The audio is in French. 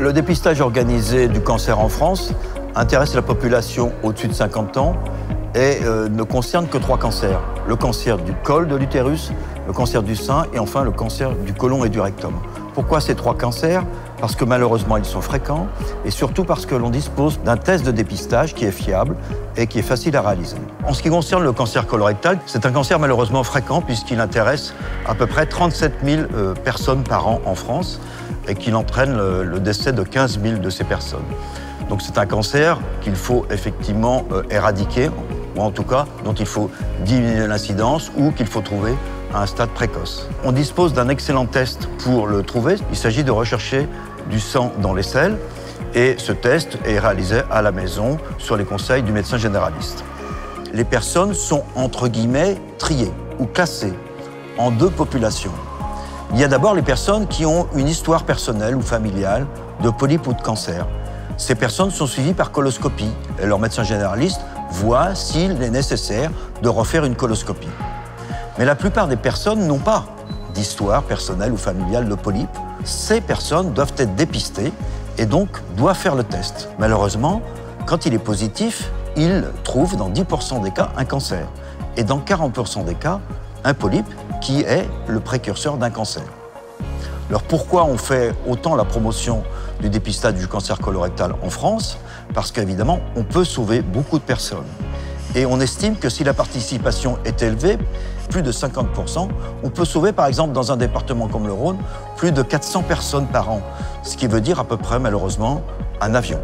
Le dépistage organisé du cancer en France intéresse la population au-dessus de 50 ans et ne concerne que 3 cancers. Le cancer du col de l'utérus, le cancer du sein et enfin le cancer du côlon et du rectum. Pourquoi ces 3 cancers? Parce que malheureusement ils sont fréquents et surtout parce que l'on dispose d'un test de dépistage qui est fiable et qui est facile à réaliser. En ce qui concerne le cancer colorectal, c'est un cancer malheureusement fréquent puisqu'il intéresse à peu près 37 000 personnes par an en France et qu'il entraîne le décès de 15 000 de ces personnes. Donc c'est un cancer qu'il faut effectivement éradiquer, ou en tout cas dont il faut diminuer l'incidence ou qu'il faut trouver à un stade précoce. On dispose d'un excellent test pour le trouver. Il s'agit de rechercher du sang dans les selles et ce test est réalisé à la maison sur les conseils du médecin généraliste. Les personnes sont entre guillemets triées ou classées en 2 populations. Il y a d'abord les personnes qui ont une histoire personnelle ou familiale de polype ou de cancer. Ces personnes sont suivies par coloscopie et leur médecin généraliste voit s'il est nécessaire de refaire une coloscopie. Mais la plupart des personnes n'ont pas d'histoire personnelle ou familiale de polype. Ces personnes doivent être dépistées et donc doivent faire le test. Malheureusement, quand il est positif, ils trouvent dans 10% des cas un cancer et dans 40% des cas un polype qui est le précurseur d'un cancer. Alors pourquoi on fait autant la promotion du dépistage du cancer colorectal en France? Parce qu'évidemment, on peut sauver beaucoup de personnes. Et on estime que si la participation est élevée, plus de 50%, on peut sauver par exemple dans un département comme le Rhône, plus de 400 personnes par an. Ce qui veut dire à peu près malheureusement un avion.